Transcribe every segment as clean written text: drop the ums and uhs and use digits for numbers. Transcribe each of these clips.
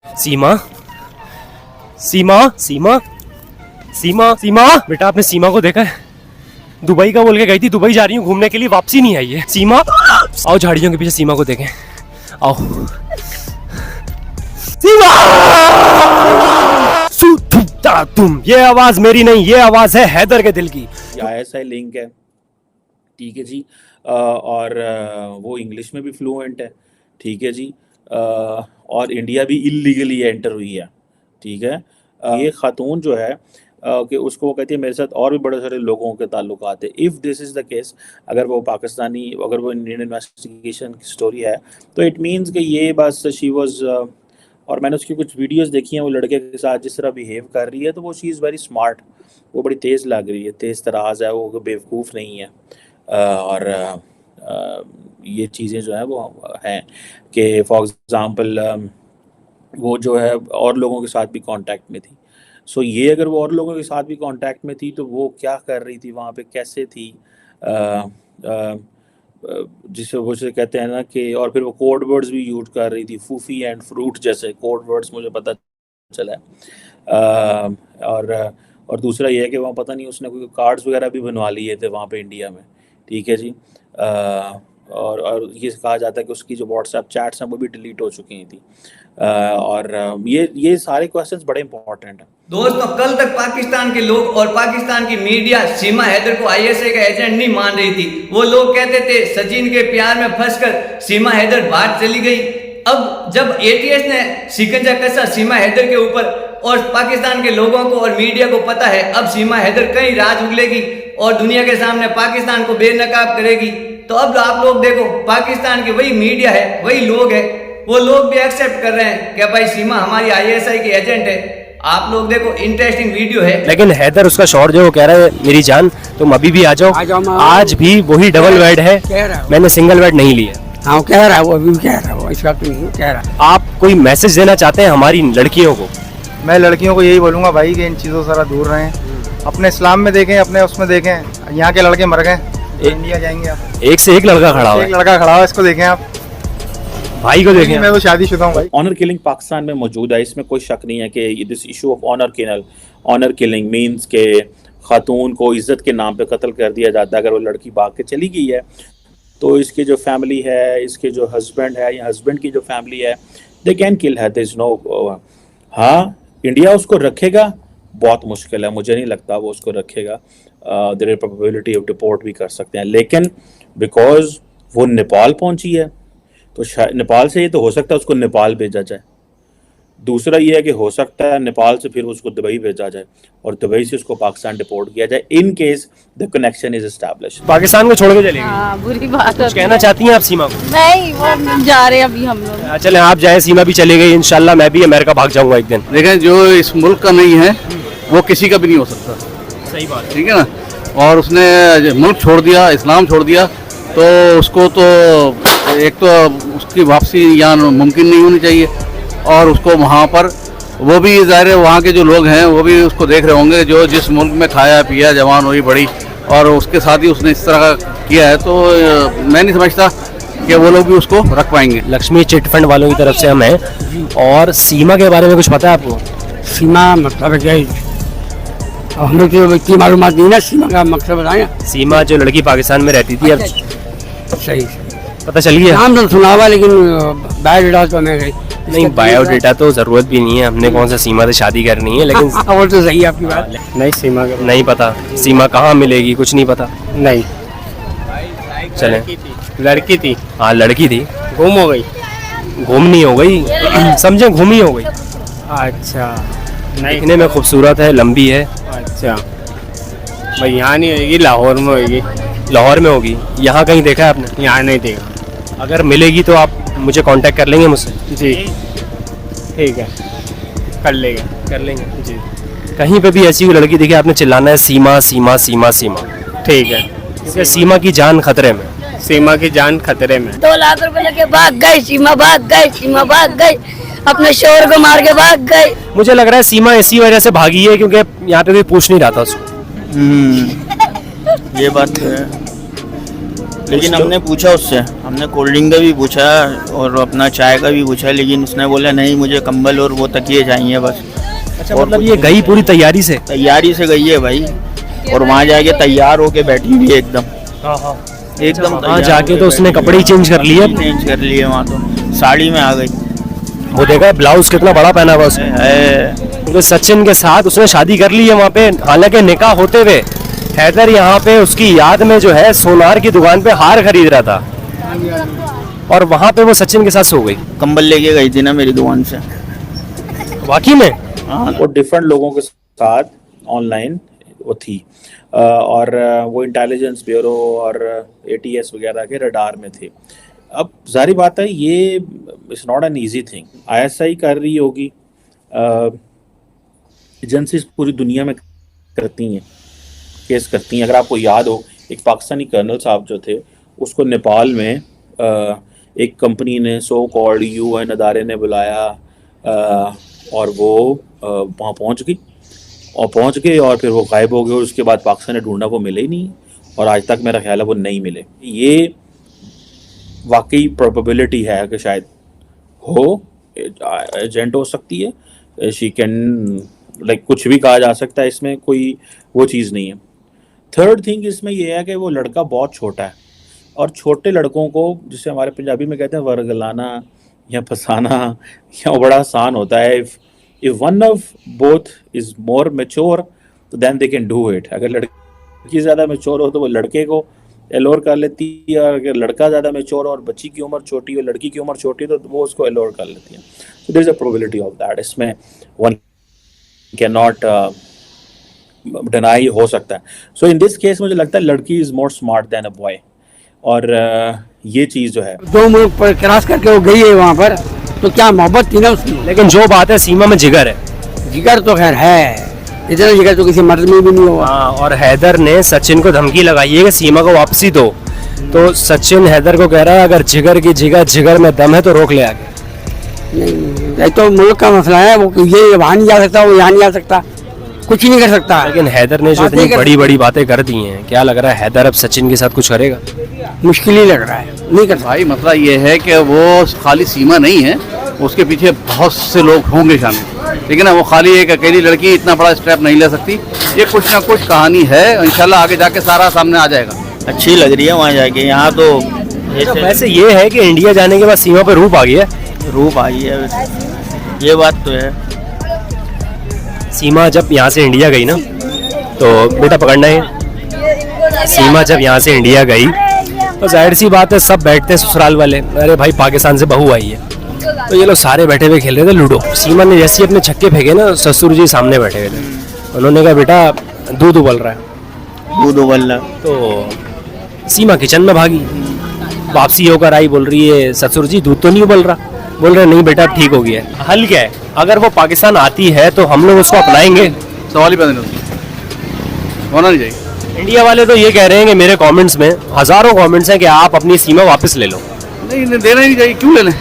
सीमा सीमा सीमा सीमा सीमा बेटा, आपने सीमा को देखा है? दुबई का बोल के गई थी, दुबई जा रही हूँ घूमने के लिए, वापसी नहीं आई है। सीमा, आओ झाड़ियों के पीछे सीमा को देखें, आओ। सीमा! तुम, ये आवाज मेरी नहीं, ये आवाज है हैदर के दिल की। ISI लिंक है, ठीक है जी। और वो इंग्लिश में भी फ्लुएंट है, ठीक है जी। और इंडिया भी इलीगली एंटर हुई है, ठीक है। ये खातून जो है कि उसको वो कहती है मेरे साथ और भी बड़े सारे लोगों के ताल्लुकात है। If this is the case, अगर वो पाकिस्तानी, अगर वो इंडियन इन्वेस्टिगेशन की स्टोरी है, तो इट मीन्स कि ये बस शी वाज, और मैंने उसकी कुछ वीडियोस देखी हैं, वो लड़के के साथ जिस तरह बिहेव कर रही है, तो वो शी इज़ वेरी स्मार्ट, वो बड़ी तेज़ लग रही है, तेज़ तराज है, वो बेवकूफ़ नहीं है। और ये चीज़ें जो है वो हैं कि फॉर एग्ज़ाम्पल वो जो है और लोगों के साथ भी कांटेक्ट में थी। सो ये अगर वो और लोगों के साथ भी कांटेक्ट में थी, तो वो क्या कर रही थी वहाँ पे, कैसे थी, जिसे वो से कहते हैं ना कि, और फिर वो कोड वर्ड्स भी यूज़ कर रही थी, फूफी एंड फ्रूट जैसे कोड वर्ड्स मुझे पता चला है। और दूसरा ये है कि वहाँ पता नहीं उसने कोई कार्ड्स वगैरह भी बनवा लिए थे वहाँ पे इंडिया में, ठीक है जी। और ये कहा जाता है कि उसकी जो व्हाट्सएप चैट्स हैं वो भी डिलीट हो चुकी थी। और ये सारे क्वेश्चंस बड़े इंपॉर्टेंट हैं दोस्तों। कल तक पाकिस्तान के लोग और पाकिस्तान की मीडिया सीमा हैदर को ISI का एजेंट नहीं मान रही थी। वो लोग कहते थे सचिन के प्यार में फंसकर सीमा हैदर बाहर चली गई। अब जब ATS ने शिकंजा कसा सीमा हैदर के ऊपर और पाकिस्तान के लोगों को और मीडिया को पता है अब सीमा हैदर कहीं राज उगलेगी और दुनिया के सामने पाकिस्तान को बेनकाब करेगी, तो अब आप लोग देखो पाकिस्तान की वही मीडिया है, वही लोग है, वो लोग भी एक्सेप्ट कर रहे हैं कि भाई सीमा हमारी ISI की एजेंट है। आप लोग देखो, इंटरेस्टिंग वीडियो है। लेकिन हैदर उसका शॉर्ट जो वो कह रहा है मेरी जान तुम अभी भी आ जाओ, आज भी वही डबल बेड है, मैंने सिंगल बेड नहीं लिया। हाँ कह रहा है, वो अभी कह रहा है, वो इसका तो नहीं कह रहा। आप कोई मैसेज देना चाहते हैं हमारी लड़कियों को? मैं लड़कियों को यही बोलूँगा भाई कि इन चीज़ों से ज़रा दूर रहें, अपने इस्लाम में देखें, अपने उसमें देखें। यहाँ के लड़के मर गए, इंडिया जाएंगे आप, एक से एक लड़का खड़ा हुआ है, एक लड़का खड़ा हुआ, इसको देखें आप, भाई को देखें। मैं तो शादीशुदा हूँ भाई। ऑनर किलिंग पाकिस्तान में मौजूद है, इसमें कोई शक नहीं है कि this issue of honour killing means के खातून को इज़्ज़त के नाम पे कत्ल कर दिया जाता है। अगर वो लड़की भाग के चली गई है तो इसकी जो फैमिली है, इसके जो हस्बैंड है या हस्बैंड की जो फैमिली है, दे कैन किल है, देयर इज नो। हाँ, इंडिया उसको रखेगा, बहुत मुश्किल है, मुझे नहीं लगता वो उसको रखेगा। There is probability of deport भी कर सकते हैं, लेकिन बिकॉज वो नेपाल पहुंची है तो शायद नेपाल से ये तो हो सकता है उसको नेपाल भेजा जाए। दूसरा ये है कि हो सकता है नेपाल से फिर उसको दुबई भेजा जाए और दुबई से उसको पाकिस्तान डिपोर्ट किया जाए, in case the connection is established. Pakistan को छोड़ के चले गए। हाँ, बुरी बात है। कुछ कहना चाहती हैं आप सीमा को? नहीं, वो जा रहे हैं अभी हम लोग। चले आप जाए, सीमा भी चली गई, इंशाल्लाह मैं भी अमेरिका भाग जाऊंगा एक दिन। लेकिन जो इस मुल्क का नहीं है वो किसी का भी नहीं हो सकता। सही बात है, ठीक है ना। और उसने मुल्क छोड़ दिया, इस्लाम छोड़ दिया, तो उसको तो एक तो उसकी वापसी यहाँ मुमकिन नहीं होनी चाहिए, और उसको वहाँ पर वो भी ज़ाहिर है वहाँ के जो लोग हैं वो भी उसको देख रहे होंगे, जो जिस मुल्क में खाया पिया जवान हुई बड़ी, और उसके साथ ही उसने इस तरह का किया है, तो मैं नहीं समझता कि वो लोग भी उसको रख पाएंगे। लक्ष्मी चिट फंड वालों की तरफ से हम हैं। और सीमा के बारे में कुछ पता है आपको? सीमा मतलब क्या है, हमें तो इतनी मालूमात नहीं ना, सीमा का मकसद बताएं। सीमा जो लड़की पाकिस्तान में रहती थी, अब सही पता चल गया? नाम तो सुना हुआ, लेकिन बायोडाटा तो मैं गई नहीं, बायोडेटा तो जरूरत भी नहीं है, हमने कौन सा सीमा से शादी करनी है। लेकिन वो तो सही है आपकी बात। नहीं सीमा का नहीं पता, सीमा कहाँ मिलेगी कुछ नहीं पता। नहीं, चले, लड़की थी, हाँ लड़की थी, गुम हो गई, घूमनी हो गई, समझे घूमी हो गई। अच्छा नहीं, दिखने में खूबसूरत है, लंबी है। अच्छा भाई यहाँ नहीं होगी, लाहौर में होगी। लाहौर में होगी, यहाँ कहीं देखा है आपने? यहाँ नहीं देखा। अगर मिलेगी तो आप मुझे कांटेक्ट कर लेंगे मुझसे? जी ठीक है, कर लेंगे। कर लेंगे जी, कहीं पे भी ऐसी कोई लड़की दिखे आपने चिल्लाना है सीमा सीमा सीमा सीमा, ठीक है। क्योंकि सीमा की जान खतरे में। सीमा की जान खतरे में। 2 लाख रुपए लेके भाग गई सीमा, भाग गई सीमा, भाग गई, अपने शोर को मार के भाग गई। मुझे लग रहा है सीमा इसी वजह से भागी है क्योंकि यहाँ पे कोई पूछ नहीं रहा था उसको। ये बात है। लेकिन हमने पूछा उससे, हमने कोल्ड ड्रिंक का भी पूछा और अपना चाय का भी पूछा, लेकिन उसने बोला नहीं मुझे कंबल और वो तकिए चाहिए बस। अच्छा, मतलब ये गई पूरी तैयारी से? तैयारी से गई है भाई, और वहाँ जाके तैयार होके बैठी हुई है एकदम। एकदम वहाँ जाके तो उसने कपड़े ही चेंज कर लिए? चेंज कर लिए, वहाँ तो साड़ी में आ गई। वो देखा ब्लाउज कितना बड़ा पहना हुआ उसने है। तो सचिन के साथ उसने शादी कर ली है वहाँ पे, हालांकि निकाह होते हुए हैदर यहाँ पे उसकी याद में जो है सोनार की दुकान पे हार खरीद रहा था, और वहाँ पे वो सचिन के साथ सो गई। कंबल लेके गई थी ना मेरी दुकान से। वाकई में? हाँ, वो डिफरेंट लोगों के साथ ऑनलाइन वो थी, और वो इंटेलिजेंस ब्यूरो और एटीएस वगैरह के रडार में थे। अब जारी बात है, ये it's not an easy thing. ISI कर रही होगी, एजेंसीज पूरी दुनिया में करती हैं, केस करती हैं। अगर आपको याद हो, एक पाकिस्तानी कर्नल साहब जो थे, उसको नेपाल में एक कंपनी ने, सो कॉल्ड यूएन अदारे ने बुलाया, और वो वहाँ पहुँच गई और फिर वो गायब हो गए, और उसके बाद पाकिस्तान ने ढूंढा, वो मिले ही नहीं, और आज तक मेरा ख्याल है वो नहीं मिले। ये वाकई प्रोबेबिलिटी है कि शायद हो, एजेंट हो सकती है, शी कैन, लाइक कुछ भी कहा जा सकता है, इसमें कोई वो चीज़ नहीं है। थर्ड थिंग इसमें यह है कि वो लड़का बहुत छोटा है, और छोटे लड़कों को, जिसे हमारे पंजाबी में कहते हैं वर्गलाना या फंसाना, या बड़ा आसान होता है। If one of both is more mature तो then they can do it. अगर लड़की ज़्यादा मेच्योर हो तो वो लड़के को एलोर कर लेती है, और अगर लड़का ज़्यादा मेच्योर हो और बच्ची की उम्र छोटी हो, लड़की की उम्र छोटी है, तो वो उसको एलोर कर लेती है। So there is a probability of that. इसमें वन कैन नॉट डिनाई, हो सकता है। सो इन दिस केस मुझे लगता है लड़की is more smart than a boy, और ये चीज़ जो है, 2 मुल्क पर क्रॉस करके वो गई है वहाँ पर, तो क्या मोहब्बत थी ना उसकी। लेकिन जो बात है, सीमा में जिगर है। जिगर तो खैर है, इतना जिगर तो किसी मर्द में भी नहीं होगा। हाँ, और हैदर ने सचिन को धमकी लगाई है कि सीमा को वापसी दो, तो सचिन हैदर को कह रहा है अगर जिगर की जिगर में दम है तो रोक ले आगे। नहीं, ये तो मुल्क का मसला है, वो ये वहाँ नहीं जा सकता, वो यहाँ नहीं जा सकता, कुछ ही नहीं कर सकता। लेकिन हैदर ने जो इतनी बड़ी बड़ी बातें कर दी हैं, क्या लग रहा है हैदर अब सचिन के साथ कुछ करेगा? मुश्किल ही लग रहा है, नहीं कर भाई मसला ये है कि वो खाली सीमा नहीं है, उसके पीछे बहुत से लोग होंगे शामिल, लेकिन वो खाली एक अकेली लड़की इतना बड़ा स्टेप नहीं ले सकती। ये कुछ ना कुछ कहानी है, इंशाल्लाह आगे जाके सारा सामने आ जाएगा। अच्छी लग रही है वहाँ जाके। यहाँ तो वैसे ये है कि इंडिया जाने के बाद सीमा पर रूप आ गया है। रूप आई है वैसे, ये बात तो है। सीमा जब यहाँ से इंडिया गई ना, तो बेटा पकड़ना है, सीमा जब यहाँ से इंडिया गई तो जाहिर सी बात है सब बैठते हैं ससुराल वाले, अरे भाई पाकिस्तान से बहू आई है, तो ये लोग सारे बैठे हुए खेल रहे थे लूडो। सीमा ने जैसे अपने छक्के फेंके ना, ससुर जी सामने बैठे हुए थे, उन्होंने कहा बेटा दूध उबल रहा है, दूध उबल रहा। तो सीमा किचन में भागी, वापसी होकर आई, बोल रही है ससुर जी दूध तो नहीं उबल रहा। बोल रहे नहीं बेटा ठीक हो गया। हल क्या है, अगर वो पाकिस्तान आती है तो हम लोग उसको अपनाएंगे? सवाल ही पैदा नहीं होना नहीं चाहिए। इंडिया वाले तो ये कह रहे हैं कि मेरे कमेंट्स में हजारों कमेंट्स हैं कि आप अपनी सीमा वापस ले लो। नहीं देना ही नहीं चाहिए, क्यों ले लें,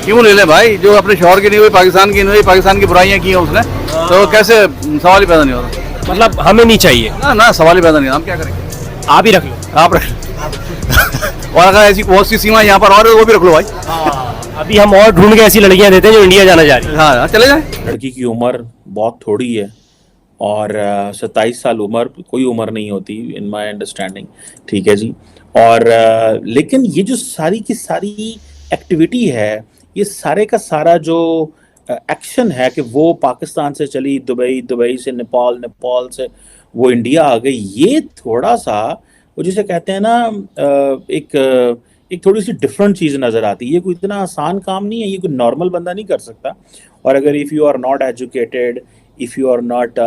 क्यों ले लें भाई, जो अपने शौहर की नहीं हुई, पाकिस्तान की नहीं हुई, पाकिस्तान की बुराइयां की हैं उसने, तो कैसे सवाल ही पैदा नहीं होता। मतलब हमें नहीं चाहिए ना सवाल ही पैदा नहीं, हम क्या करेंगे। आप ही रख लो, आप रख लो। और अगर ऐसी बहुत सी सीमा यहाँ पर और वो भी रख लो भाई। अभी हम और ढूंढ के ऐसी लड़कियां देते हैं जो इंडिया जाना चाह रही हैं। हाँ चले जाए। लड़की की उम्र बहुत थोड़ी है, और 27 साल उम्र कोई उम्र नहीं होती इन माय अंडरस्टैंडिंग, ठीक है जी। और लेकिन ये जो सारी की सारी एक्टिविटी है, ये सारे का सारा जो एक्शन है कि वो पाकिस्तान से चली दुबई, दुबई से नेपाल, नेपाल से वो इंडिया आ गई, ये थोड़ा सा वो जिसे कहते हैं ना एक थोड़ी सी डिफरेंट चीज़ नज़र आती है। ये कोई इतना आसान काम नहीं है, ये कोई नॉर्मल बंदा नहीं कर सकता। और अगर if you are not educated, if you are not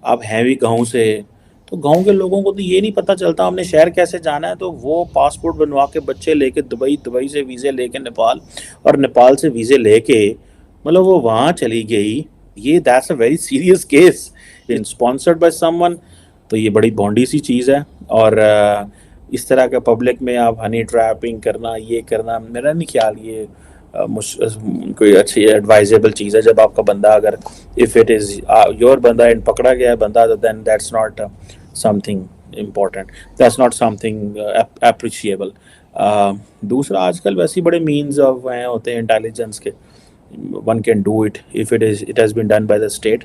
आप हैं भी गाँव से, तो गांव के लोगों को तो ये नहीं पता चलता हमने शहर कैसे जाना है, तो वो पासपोर्ट बनवा के बच्चे लेके दुबई, दुबई से वीज़े लेके नेपाल, और नेपाल से वीज़े लेके मतलब वो वहाँ चली गई। ये that's a very serious case, sponsored by someone, तो ये बड़ी बॉन्डी सी चीज़ है। और इस तरह का पब्लिक में आप हनी ट्रैपिंग करना, ये करना, मेरा नहीं ख्याल ये कोई अच्छी एडवाइजेबल चीज़ है। जब आपका बंदा अगर इफ़ इट इज़ योर बंदा एंड पकड़ा गया है बंदा, then that's not something important. That's not something appreciable. दूसरा आजकल वैसे ही बड़े means of होते हैं intelligence के, one can do it if it has been done by the state.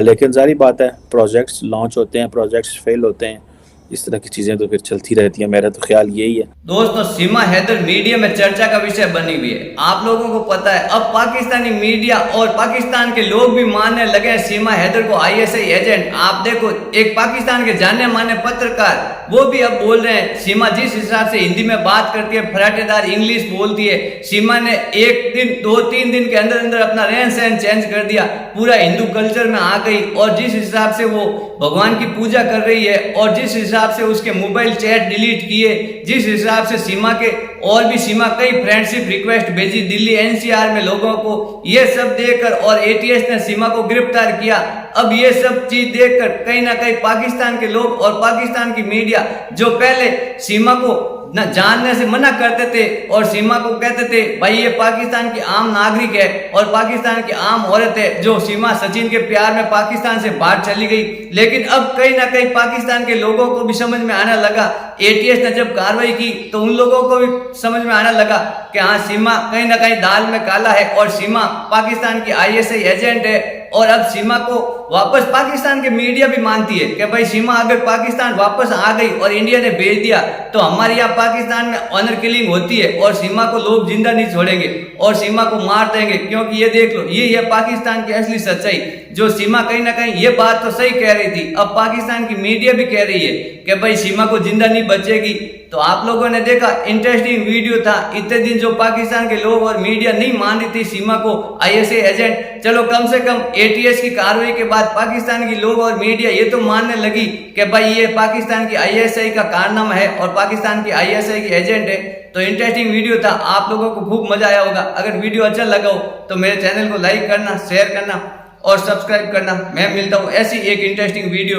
लेकिन जारी बात है, प्रोजेक्ट्स लॉन्च होते हैं, प्रोजेक्ट्स फेल होते हैं, इस तरह की चीज़ें तो फिर चलती रहती हैं। मेरा तो ख्याल यही है। दोस्तों, सीमा हैदर मीडिया में चर्चा का विषय बनी हुई है। आप लोगों को पता है, अब पाकिस्तानी मीडिया और पाकिस्तान के लोग भी मानने लगे हैं सीमा हैदर को ISI एजेंट। आप देखो, एक पाकिस्तान के जाने माने पत्रकार वो भी अब बोल रहे हैं सीमा जिस हिसाब से हिंदी में बात करती है, फराटेदार इंग्लिश बोलती है, सीमा ने एक दिन 2-3 दिन के अंदर अंदर अपना रहन सहन चेंज कर दिया, पूरा हिंदू कल्चर में आ गई, और जिस हिसाब से वो भगवान की पूजा कर रही है, और जिस हिसाब से उसके मोबाइल चैट डिलीट किए, जिस हिसाब से सीमा के और भी सीमा कई फ्रेंडशिप रिक्वेस्ट भेजी दिल्ली NCR में लोगों को, ये सब देखकर, और ATS ने सीमा को गिरफ्तार किया। अब ये सब चीज देखकर कहीं ना कहीं पाकिस्तान के लोग और पाकिस्तान की मीडिया, जो पहले सीमा को न जानने से मना करते थे और सीमा को कहते थे भाई ये पाकिस्तान की आम नागरिक है और पाकिस्तान की आम औरत है, जो सीमा सचिन के प्यार में पाकिस्तान से बाहर चली गई, लेकिन अब कहीं ना कहीं पाकिस्तान के लोगों को भी समझ में आने लगा, ATS ने जब कार्रवाई की तो उन लोगों को भी समझ में आने लगा कि हाँ, सीमा कहीं ना कहीं दाल में काला है और सीमा पाकिस्तान की ISI एजेंट है। और अब सीमा को वापस पाकिस्तान के मीडिया भी मानती है कि भाई सीमा अगर पाकिस्तान वापस आ गई और इंडिया ने भेज दिया तो हमारे यहाँ पाकिस्तान में ऑनर किलिंग होती है और सीमा को लोग जिंदा नहीं छोड़ेंगे और सीमा को मार देंगे, क्योंकि ये देख लो, ये है पाकिस्तान की असली सच्चाई। जो सीमा कहीं ना कहीं ये बात तो सही कह रही थी, अब पाकिस्तान की मीडिया भी कह रही है कि भाई सीमा को जिंदा नहीं बचेगी। तो आप लोगों ने देखा, इंटरेस्टिंग वीडियो था। इतने दिन जो पाकिस्तान के लोग और मीडिया नहीं मान रही थी सीमा को ISI एजेंट, चलो कम से कम ATS की कार्रवाई के बाद पाकिस्तान की लोग और मीडिया ये तो मानने लगी कि भाई ये पाकिस्तान की ISI का कारनामा है और पाकिस्तान की ISI की एजेंट है। तो इंटरेस्टिंग वीडियो था, आप लोगों को खूब मजा आया होगा। अगर वीडियो अच्छा लगा हो तो मेरे चैनल को लाइक करना, शेयर करना और सब्सक्राइब करना। मैं मिलता हूँ ऐसी एक इंटरेस्टिंग वीडियो।